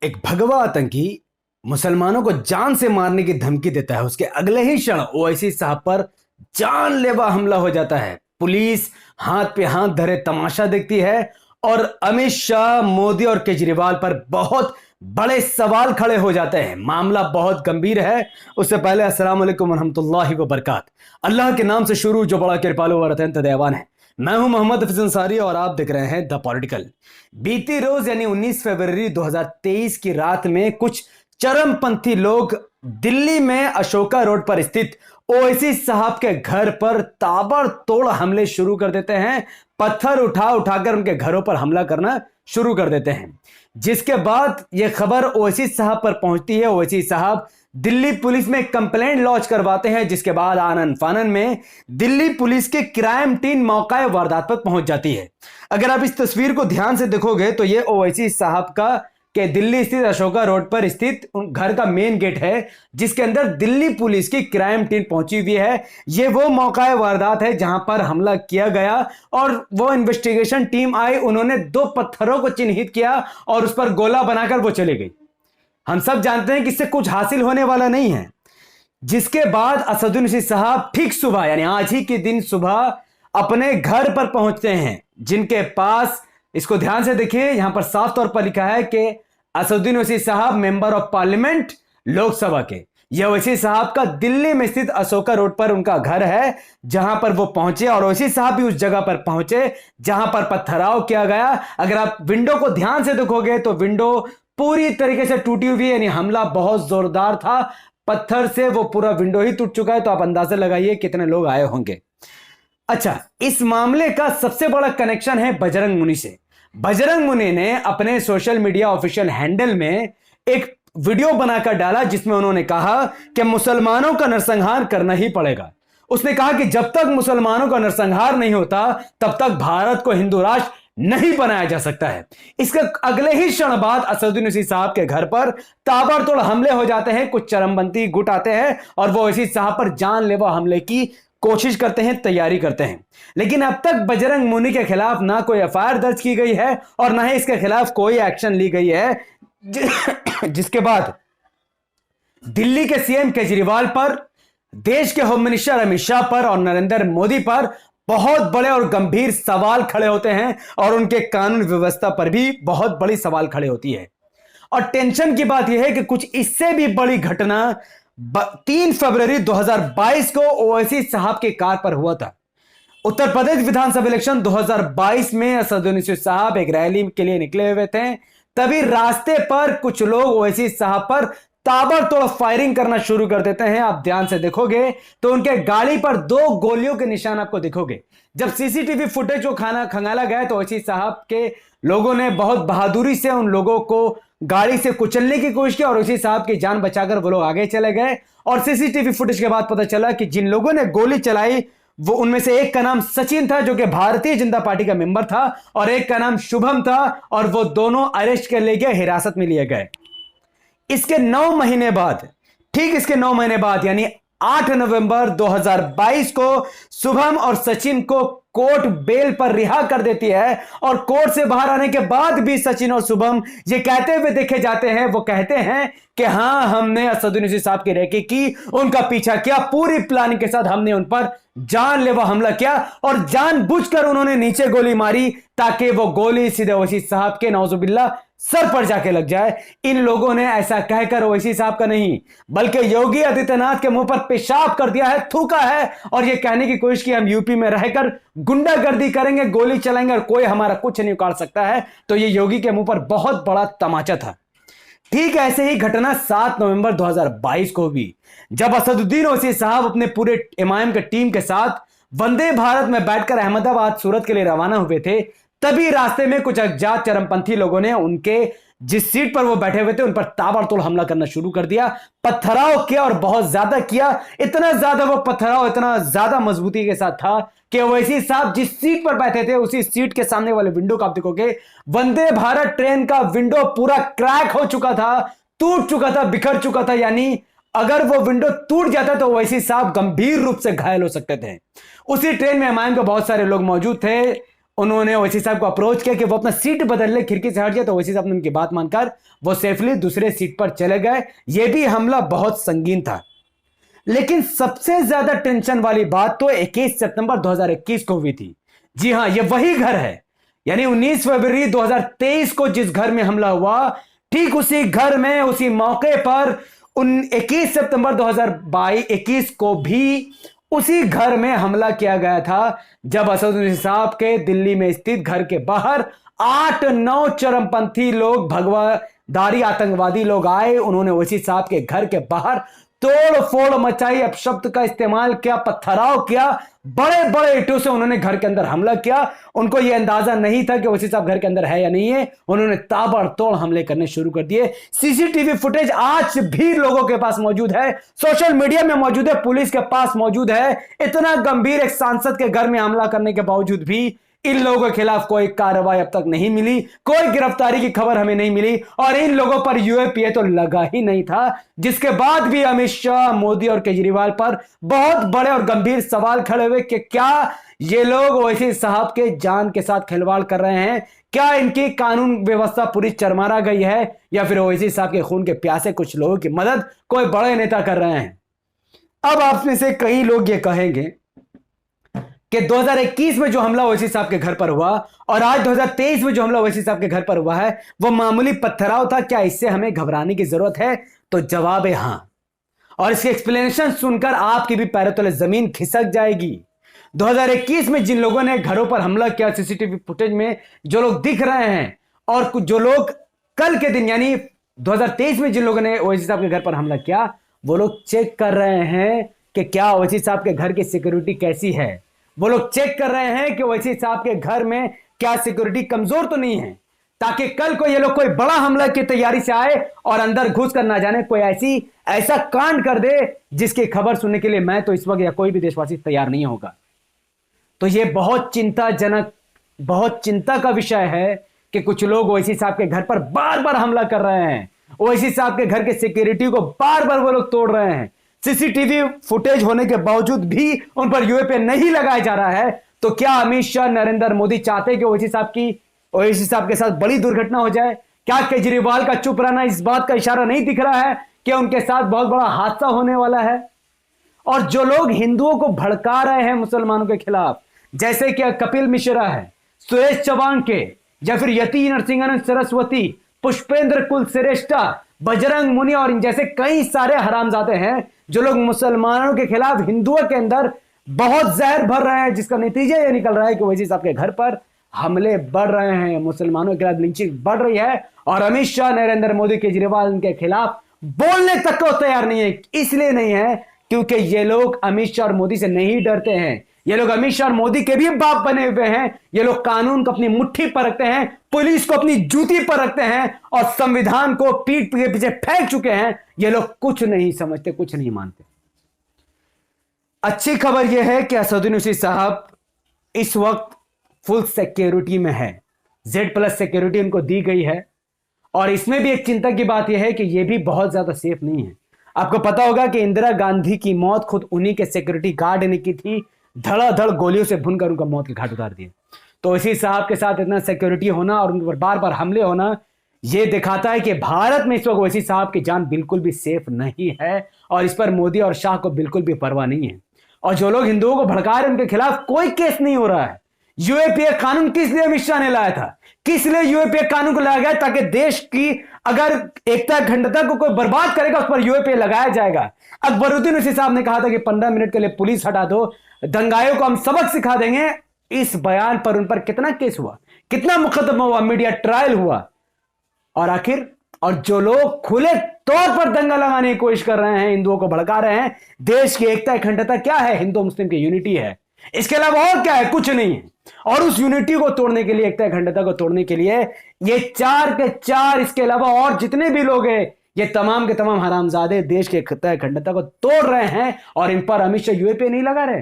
एक भगवा आतंकी मुसलमानों को जान से मारने की धमकी देता है, उसके अगले ही क्षण ओवैसी साहब पर जानलेवा हमला हो जाता है। पुलिस हाथ पे हाथ धरे तमाशा देखती है और अमित शाह, मोदी और केजरीवाल पर बहुत बड़े सवाल खड़े हो जाते हैं। मामला बहुत गंभीर है। उससे पहले अस्सलाम वालेकुम वरहमतुल्लाहि वबरकातुहू। अल्लाह के नाम से शुरू जो बड़ा कृपालु और अत्यंत दयावान है। मैं हूं मोहम्मद हफीज अंसारी और आप देख रहे हैं द पॉलिटिकल। बीती रोज यानी 19 फरवरी 2023 की रात में कुछ चरमपंथी लोग दिल्ली में अशोका रोड पर स्थित ओवैसी साहब के घर पर ताबड़तोड़ हमले शुरू कर देते हैं। पत्थर उठा उठाकर उनके घरों पर हमला करना शुरू कर देते हैं, जिसके बाद यह खबर ओवैसी साहब पर पहुंचती है। ओवैसी साहब दिल्ली पुलिस में कंप्लेंट लॉन्च करवाते हैं, जिसके बाद आनन फानन में दिल्ली पुलिस की क्राइम टीम मौका वारदात पर पहुंच जाती है। अगर आप इस तस्वीर को ध्यान से देखोगे तो यह ओवैसी साहब का के दिल्ली स्थित अशोका रोड पर स्थित घर का मेन गेट है, जिसके अंदर दिल्ली पुलिस की क्राइम टीम पहुंची हुई है। यह वो मौका वारदात है जहां पर हमला किया गया और वो इन्वेस्टिगेशन टीम आई, उन्होंने 2 पत्थरों को चिन्हित किया और उस पर गोला बनाकर वो चले गई। हम सब जानते हैं कि इससे कुछ हासिल होने वाला नहीं है। जिसके बाद असदुद्दीन ओवैसी साहब ठीक सुबह यानी आज ही के दिन सुबह अपने घर पर पहुंचते हैं, जिनके पास, इसको ध्यान से देखिए, यहां पर साफ तौर पर लिखा है कि असदुद्दीन ओवैसी साहब मेंबर ऑफ पार्लियामेंट लोकसभा के। यह ओवैसी साहब का दिल्ली में स्थित अशोका रोड पर उनका घर है, जहां पर वो पहुंचे और ओवैसी साहब भी उस जगह पर पहुंचे जहां पर पथराव किया गया। अगर आप विंडो को ध्यान से देखोगे तो विंडो पूरी तरीके से टूटी हुई है, यानी हमला बहुत जोरदार था। पत्थर से वो पूरा विंडो ही टूट चुका है, तो आप अंदाजा लगाइए कितने लोग आए होंगे। अच्छा, इस मामले का सबसे बड़ा कनेक्शन है बजरंग मुनि से। बजरंग मुनि ने अपने सोशल मीडिया ऑफिशियल हैंडल में एक वीडियो बनाकर डाला, जिसमें उन्होंने कहा कि मुसलमानों का नरसंहार करना ही पड़ेगा। उसने कहा कि जब तक मुसलमानों का नरसंहार नहीं होता तब तक भारत को हिंदू राष्ट्र नहीं बनाया जा सकता है। इसके अगले ही क्षण बाद असदुद्दीन ओवैसी साहब के घर पर ताबड़तोड़ हमले हो जाते हैं। कुछ चरमपंथी गुट आते हैं और वो ओवैसी साहब पर जानलेवा हमले की कोशिश करते हैं, तैयारी करते हैं। लेकिन अब तक बजरंग मुनि के खिलाफ ना कोई एफआईआर दर्ज की गई है और ना ही इसके खिलाफ कोई एक्शन ली गई है। जिसके बाद दिल्ली के सीएम केजरीवाल पर, देश के होम मिनिस्टर अमित शाह पर और नरेंद्र मोदी पर बहुत बड़े और गंभीर सवाल खड़े होते हैं और उनके कानून व्यवस्था पर भी बहुत बड़ी सवाल खड़े होती है। और टेंशन की बात यह है कि कुछ इससे भी बड़ी घटना 3 फरवरी 2022 को ओवैसी साहब के कार पर हुआ था। उत्तर प्रदेश विधानसभा इलेक्शन 2022 में असदुद्दीन ओवैसी साहब एक रैली के लिए निकले हुए थे। तभी रास्ते पर कुछ लोग ओवैसी साहब पर ताबड़तोड़ फायरिंग करना शुरू कर देते हैं। आप ध्यान से देखोगे तो उनके गाड़ी पर 2 गोलियों के निशान आपको दिखोगे। जब सीसीटीवी फुटेज को खंगाला गया तो ओवैसी साहब के लोगों ने बहुत बहादुरी से उन लोगों को गाड़ी से कुचलने की कोशिश की और ओवैसी साहब की जान बचाकर वो लोग आगे चले गए। और सीसीटीवी फुटेज के बाद पता चला कि जिन लोगों ने गोली चलाई वो उनमें से एक का नाम सचिन था, जो कि भारतीय जनता पार्टी का मेंबर था, और एक का नाम शुभम था, और वो दोनों अरेस्ट कर लिए गए, हिरासत में लिए गए। इसके 9 महीने बाद, ठीक इसके 9 महीने बाद यानी 8 नवंबर 2022 को शुभम और सचिन को कोर्ट बेल पर रिहा कर देती है। और कोर्ट से बाहर आने के बाद भी सचिन और शुभम ये कहते हुए देखे जाते हैं, वो कहते हैं कि हां, हमने असदुद्दीन ओवैसी साहब की रेकी की, उनका पीछा किया, पूरी प्लानिंग के साथ हमने उन पर जानलेवा हमला किया और जानबूझकर उन्होंने नीचे गोली मारी ताकि वो गोली सीधे ओवैसी साहब के नौजुबिल्ला सर पर जाके लग जाए। इन लोगों ने ऐसा कहकर ओवैसी साहब का नहीं बल्कि योगी आदित्यनाथ के मुंह पर पेशाब कर दिया है, थूका है और यह कहने की कोशिश की हम यूपी में रहकर गुंडागर्दी करेंगे, गोली चलाएंगे और कोई हमारा कुछ नहीं उखाड़ सकता है। तो यह योगी के मुंह पर बहुत बड़ा तमाचा था। ठीक ऐसे ही घटना 7 नवंबर 2022 को हुई, जब असदुद्दीन ओवैसी साहब अपने पूरे इमाम के टीम के साथ वंदे भारत में बैठकर अहमदाबाद सूरत के लिए रवाना हुए थे। तभी रास्ते में कुछ अज्ञात चरमपंथी लोगों ने उनके जिस सीट पर वो बैठे हुए थे उन पर ताबड़तोड़ हमला करना शुरू कर दिया, पथराव किया और बहुत ज्यादा किया। इतना ज्यादा वो पथराव इतना ज्यादा मजबूती के साथ था कि ओवैसी साहब जिस सीट पर बैठे थे उसी सीट के सामने वाले विंडो को आप देखोगे, वंदे भारत ट्रेन का विंडो पूरा क्रैक हो चुका था, टूट चुका था, बिखर चुका था। यानी अगर वो विंडो टूट जाता तो ओवैसी साहब गंभीर रूप से घायल हो सकते थे। उसी ट्रेन में एमआईएम के बहुत सारे लोग मौजूद थे। उन्होंने ओवैसी साहब को अप्रोच किया कि वो अपना सीट बदल ले, खिड़की से हट जाए, तो ओवैसी साहब ने उनकी बात मानकर वो सेफली दूसरे सीट पर चले गए। ये भी हमला बहुत संगीन था। लेकिन सबसे ज्यादा टेंशन वाली बात तो 21 सितंबर 2021 को हुई थी। जी हां, ये वही घर है, यानी 19 फरवरी 2023 को जिस घर में हमला हुआ, ठीक उसी घर में उसी मौके पर 21 सितंबर 2021 को भी उसी घर में हमला किया गया था, जब असदुद्दीन साहब के दिल्ली में स्थित घर के बाहर 8-9 चरमपंथी लोग, भगवादारी आतंकवादी लोग आए। उन्होंने ओवैसी साहब के घर के बाहर तोड़ फोड़ मचाई, अपशब्द का इस्तेमाल किया, पत्थराव किया, बड़े बड़े ईंटों से उन्होंने घर के अंदर हमला किया। उनको यह अंदाजा नहीं था कि ओवैसी साहब घर के अंदर है या नहीं है। उन्होंने ताबड़तोड़ हमले करने शुरू कर दिए। सीसीटीवी फुटेज आज भी लोगों के पास मौजूद है, सोशल मीडिया में मौजूद है, पुलिस के पास मौजूद है। इतना गंभीर एक सांसद के घर में हमला करने के बावजूद भी इन लोगों के खिलाफ कोई कार्रवाई अब तक नहीं मिली, कोई गिरफ्तारी की खबर हमें नहीं मिली, और इन लोगों पर यूएपीए तो लगा ही नहीं था। जिसके बाद भी अमित शाह, मोदी और केजरीवाल पर बहुत बड़े और गंभीर सवाल खड़े हुए कि क्या ये लोग ओवैसी साहब के जान के साथ खिलवाड़ कर रहे हैं, क्या इनकी कानून व्यवस्था पूरी चरमरा गई है, या फिर ओवैसी साहब के खून के प्यासे कुछ लोगों की मदद कोई बड़े नेता कर रहे हैं। अब आप में से कई लोग ये कहेंगे कि 2021 में जो हमला ओवैसी साहब के घर पर हुआ और आज 2023 में जो हमला ओवैसी साहब के घर पर हुआ है वो मामूली पत्थराव था, क्या इससे हमें घबराने की जरूरत है? तो जवाब है हां, और इसके एक्सप्लेनेशन सुनकर आपकी भी पैरों तले जमीन खिसक जाएगी। 2021 में जिन लोगों ने घरों पर हमला किया, सीसीटीवी फुटेज में जो लोग दिख रहे हैं, और जो लोग कल के दिन यानी 2023 में जिन लोगों ने ओवैसी साहब के घर पर हमला किया, वो लोग चेक कर रहे हैं कि क्या ओवैसी साहब के घर की सिक्योरिटी कैसी है। वो लोग चेक कर रहे हैं कि ओवैसी साहब के घर में क्या सिक्योरिटी कमजोर तो नहीं है, ताकि कल को ये लोग कोई बड़ा हमला की तैयारी से आए और अंदर घुस कर ना जाने कोई ऐसा कांड कर दे जिसकी खबर सुनने के लिए मैं तो इस वक्त या कोई भी देशवासी तैयार नहीं होगा। तो ये बहुत चिंताजनक, बहुत चिंता का विषय है कि कुछ लोग ओवैसी साहब के घर पर बार बार हमला कर रहे हैं, ओवैसी साहब के घर के सिक्योरिटी को बार बार वो लोग तोड़ रहे हैं। सीसीटीवी फुटेज होने के बावजूद भी उन पर यूएपीए नहीं लगाया जा रहा है। तो क्या अमित शाह, नरेंद्र मोदी चाहते हैं कि ओवैसी साहब के साथ बड़ी दुर्घटना हो जाए? क्या केजरीवाल का चुप रहना इस बात का इशारा नहीं दिख रहा है कि उनके साथ बहुत बड़ा हादसा होने वाला है? और जो लोग हिंदुओं को भड़का रहे हैं मुसलमानों के खिलाफ, जैसे कि कपिल मिश्रा है, सुरेश चौहान के, या फिर यति नरसिंहानंद सरस्वती, पुष्पेंद्र कुलश्रेष्ठा, बजरंग मुनि और जैसे कई सारे हरामजादे हैं जो लोग मुसलमानों के खिलाफ हिंदुओं के अंदर बहुत जहर भर रहे हैं, जिसका नतीजा यह निकल रहा है कि ओवैसी साहब के घर पर हमले बढ़ रहे हैं, मुसलमानों के खिलाफ लिंचिंग बढ़ रही है, और अमित शाह, नरेंद्र मोदी, केजरीवाल इनके खिलाफ बोलने तक को तैयार नहीं है। इसलिए नहीं है क्योंकि ये लोग अमित शाह और मोदी से नहीं डरते हैं। ये लोग अमित शाह और मोदी के भी बाप बने हुए हैं। ये लोग कानून को अपनी मुट्ठी पर रखते हैं, पुलिस को अपनी जूती पर रखते हैं, और संविधान को पीठ के पीछे फेंक चुके हैं। ये लोग कुछ नहीं समझते, कुछ नहीं मानते। अच्छी खबर यह है कि असदुद्दीन ओवैसी साहब इस वक्त फुल सिक्योरिटी में है, Z+ सिक्योरिटी उनको दी गई है। और इसमें भी एक चिंता की बात यह है कि यह भी बहुत ज्यादा सेफ नहीं है। आपको पता होगा कि इंदिरा गांधी की मौत खुद उन्हीं के सिक्योरिटी गार्ड ने की थी, धड़ाधड़ गोलियों से भुनकर उनका मौत के घाट उतार दिए। तो इसी साहब के साथ इतना सिक्योरिटी होना और उन पर बार बार हमले होना, यह दिखाता है कि भारत में इस वक्त ओवैसी साहब की जान बिल्कुल भी सेफ नहीं है, और इस पर मोदी और शाह को बिल्कुल भी परवाह नहीं है। और जो लोग हिंदुओं को भड़का रहे हैं उनके खिलाफ कोई केस नहीं हो रहा है। यूएपीए कानून किस लिए अमित शाह ने लाया था? किस लिए यूएपीए कानून को लाया गया? ताकि देश की अगर एकता अखंडता को कोई बर्बाद करेगा उस पर यूएपीए लगाया जाएगा। अकबरुद्दीन ओवैसी साहब ने कहा था कि 15 मिनट के लिए पुलिस हटा दो, दंगाइयों को हम सबक सिखा देंगे। इस बयान पर उन पर कितना केस हुआ, कितना मुकदमा हुआ, मीडिया ट्रायल हुआ, और आखिर और जो लोग खुले तौर पर दंगा लगाने की कोशिश कर रहे हैं, हिंदुओं को भड़का रहे हैं, देश की एकता अखंडता क्या है? हिंदू मुस्लिम की यूनिटी है, इसके अलावा और क्या है? कुछ नहीं है। और उस यूनिटी को तोड़ने के लिए, एकता अखंडता को तोड़ने के लिए ये 4 के 4, इसके अलावा और जितने भी लोग हैं, ये तमाम के तमाम हरामजादे देश की एकता अखंडता को तोड़ रहे हैं, और इन पर अमित शाह यूएपीए नहीं लगा रहे।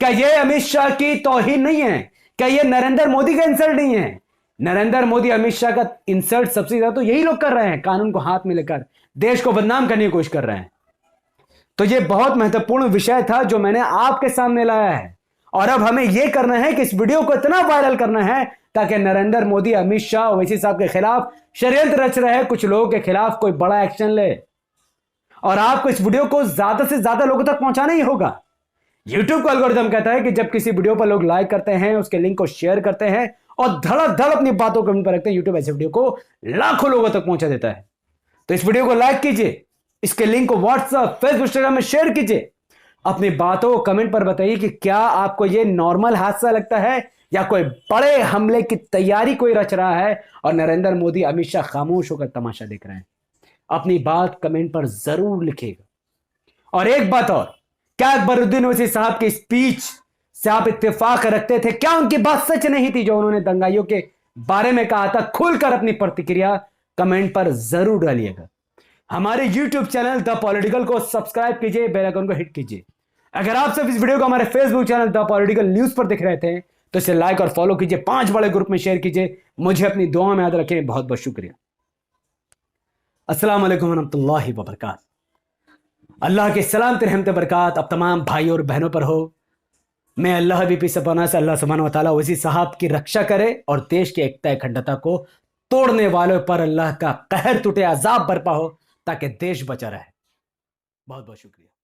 क्या ये अमित शाह की तौहीन नहीं है? क्या ये नरेंद्र मोदी का इंसल्ट नहीं है? नरेंद्र मोदी, अमित शाह का इंसल्ट सबसे ज्यादा तो यही लोग कर रहे हैं, कानून को हाथ में लेकर देश को बदनाम करने की कोशिश कर रहे हैं। तो ये बहुत महत्वपूर्ण विषय था जो मैंने आपके सामने लाया है, और अब हमें यह करना है कि इस वीडियो को इतना वायरल करना है ताकि नरेंद्र मोदी, अमित शाह, ओवैसी साहब के खिलाफ षड्यंत्र रच रहे कुछ लोगों के खिलाफ कोई बड़ा एक्शन ले। और आपको इस वीडियो को ज्यादा से ज्यादा लोगों तक पहुंचाना ही होगा। यूट्यूब का एल्गोरिथम कहता है कि जब किसी वीडियो पर लोग लाइक करते हैं, उसके लिंक को शेयर करते हैं और धड़ाधड़ अपनी बातों को कमेंट पर रखते हैं, यूट्यूब ऐसे वीडियो को लाखों लोगों तक पहुंचा देता है। तो इस वीडियो को लाइक कीजिए, इसके लिंक को व्हाट्सएप, फेसबुक, इंस्टाग्राम में शेयर कीजिए। अपनी बातों को कमेंट पर बताइए कि क्या आपको यह नॉर्मल हादसा लगता है या कोई बड़े हमले की तैयारी कोई रच रहा है और नरेंद्र मोदी, अमित शाह खामोश होकर तमाशा देख रहे हैं। अपनी बात कमेंट पर जरूर लिखिएगा। और एक बात और, क्या अकबरुद्दीन ओवैसी साहब की स्पीच से आप इत्तेफाक रखते थे? क्या उनकी बात सच नहीं थी जो उन्होंने दंगाइयों के बारे में कहा था? खुलकर अपनी प्रतिक्रिया कमेंट पर जरूर डालिएगा। हमारे यूट्यूब चैनल द पॉलिटिकल को सब्सक्राइब कीजिए, बेल आइकन को हिट कीजिए। अगर आप सब इस वीडियो को हमारे Facebook channel the political news पर देख रहे थे तो इसे लाइक और फॉलो कीजिए, 5 बड़े ग्रुप में शेयर कीजिए। मुझे अपनी दुआ में याद रखें। बहुत बहुत शुक्रिया। अस्सलाम वालेकुम रहमतुल्लाहि व बरकात। अल्लाह के सलाम रहमत बरकात अब तमाम भाई और बहनों पर हो। मैं अल्लाह भी पी सपना से अल्लाह सुब्हानहू व तआला ओवैसी साहब की रक्षा करे और देश की एकता अखंडता को तोड़ने वालों पर अल्लाह का कहर टूटे, अजाब बरपा हो ताकि देश बचा रहे। बहुत बहुत शुक्रिया।